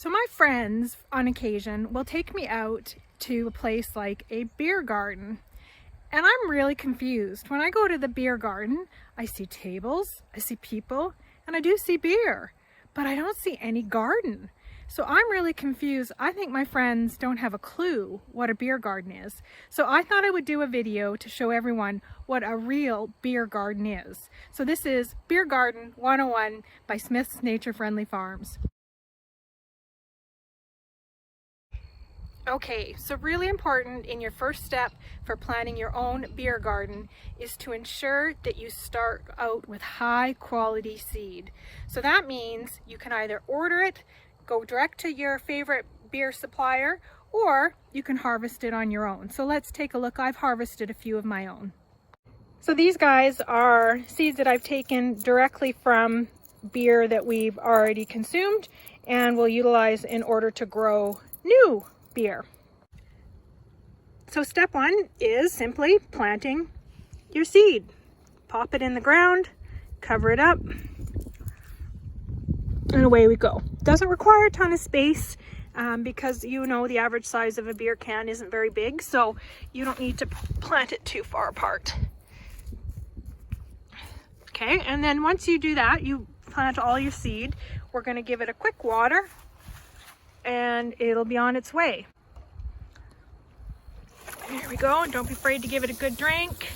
So my friends on occasion will take me out to a place like a beer garden, and I'm really confused. When I go to the beer garden, I see tables, I see people, and I do see beer, but I don't see any garden. So I'm really confused. I think my friends don't have a clue what a beer garden is. So I thought I would do a video to show everyone what a real beer garden is. So this is Beer Garden 101 by Smith's Nature Friendly Farms. Okay, so really important in your first step for planting your own beer garden is to ensure that you start out with high quality seed. So that means you can either order it, go direct to your favorite beer supplier, or you can harvest it on your own. So let's take a look. I've harvested a few of my own. So these guys are seeds that I've taken directly from beer that we've already consumed and will utilize in order to grow new beer. So step one is simply planting your seed. Pop it in the ground, cover it up, and away we go. Doesn't require a ton of space because you know the average size of a beer can isn't very big, so you don't need to plant it too far apart. Okay, and then once you do that, you plant all your seed. We're going to give it a quick water and it'll be on its way. There we go. Don't be afraid to give it a good drink.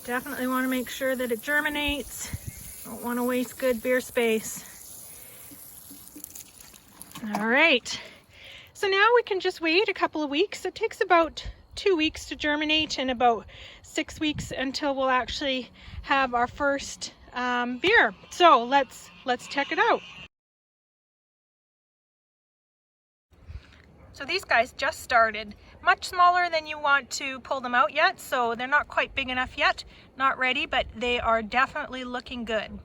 Definitely want to make sure that it germinates. Don't want to waste good beer space. All right. So now we can just wait a couple of weeks. It takes about 2 weeks to germinate and about 6 weeks until we'll actually have our first beer. So let's check it out. So these guys just started, much smaller than you want to pull them out yet, so they're not quite big enough yet, not ready, but they are definitely looking good.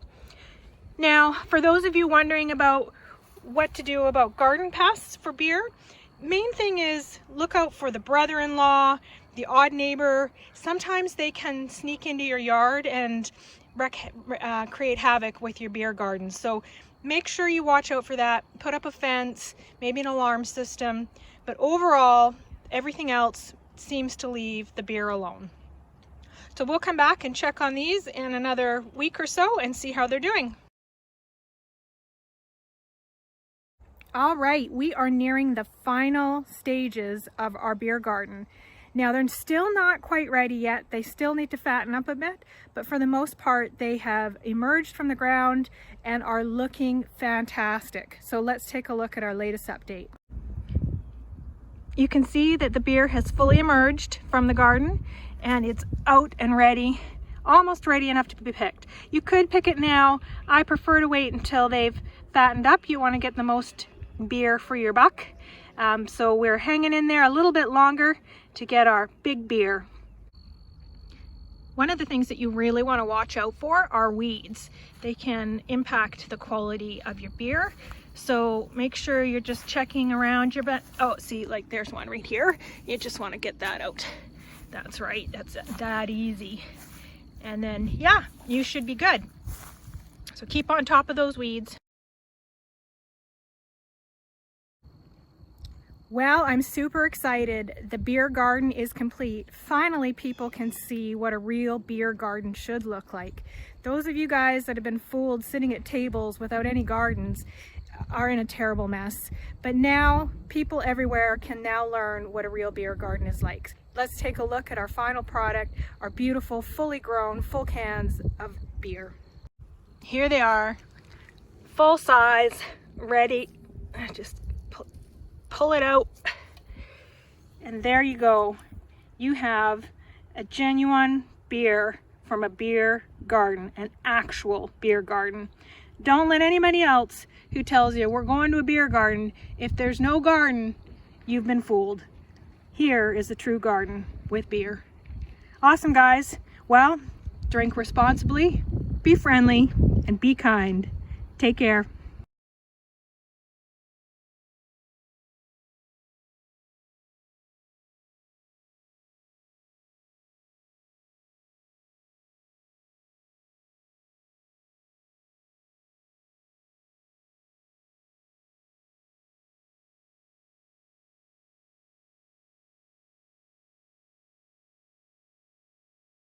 Now, for those of you wondering about what to do about garden pests for beer, main thing is look out for the brother-in-law, the odd neighbor. Sometimes they can sneak into your yard and create havoc with your beer garden. So make sure you watch out for that. Put up a fence, maybe an alarm system, but overall, everything else seems to leave the beer alone. So we'll come back and check on these in another week or so and see how they're doing. All right, we are nearing the final stages of our beer garden. Now they're still not quite ready yet. They still need to fatten up a bit, but for the most part, they have emerged from the ground and are looking fantastic. So let's take a look at our latest update. You can see that the beer has fully emerged from the garden and it's out and ready, almost ready enough to be picked. You could pick it now. I prefer to wait until they've fattened up. You want to get the most beer for your buck. So we're hanging in there a little bit longer to get our big beer. One of the things that you really want to watch out for are weeds. They can impact the quality of your beer. So make sure you're just checking around your bed. Oh, see, like there's one right here. You just want to get that out. That's right, that's that easy. And then, yeah, you should be good. So keep on top of those weeds. Well, I'm super excited. The beer garden is complete. Finally, people can see what a real beer garden should look like. Those of you guys that have been fooled sitting at tables without any gardens are in a terrible mess. But now, people everywhere can now learn what a real beer garden is like. Let's take a look at our final product, our beautiful, fully grown, full cans of beer. Here they are, full size, ready. Just pull it out, and there you go. You have a genuine beer from a beer garden, an actual beer garden. Don't let anybody else who tells you we're going to a beer garden, if there's no garden, you've been fooled. Here is a true garden with beer. Awesome, guys. Well, drink responsibly, be friendly, and be kind. Take care.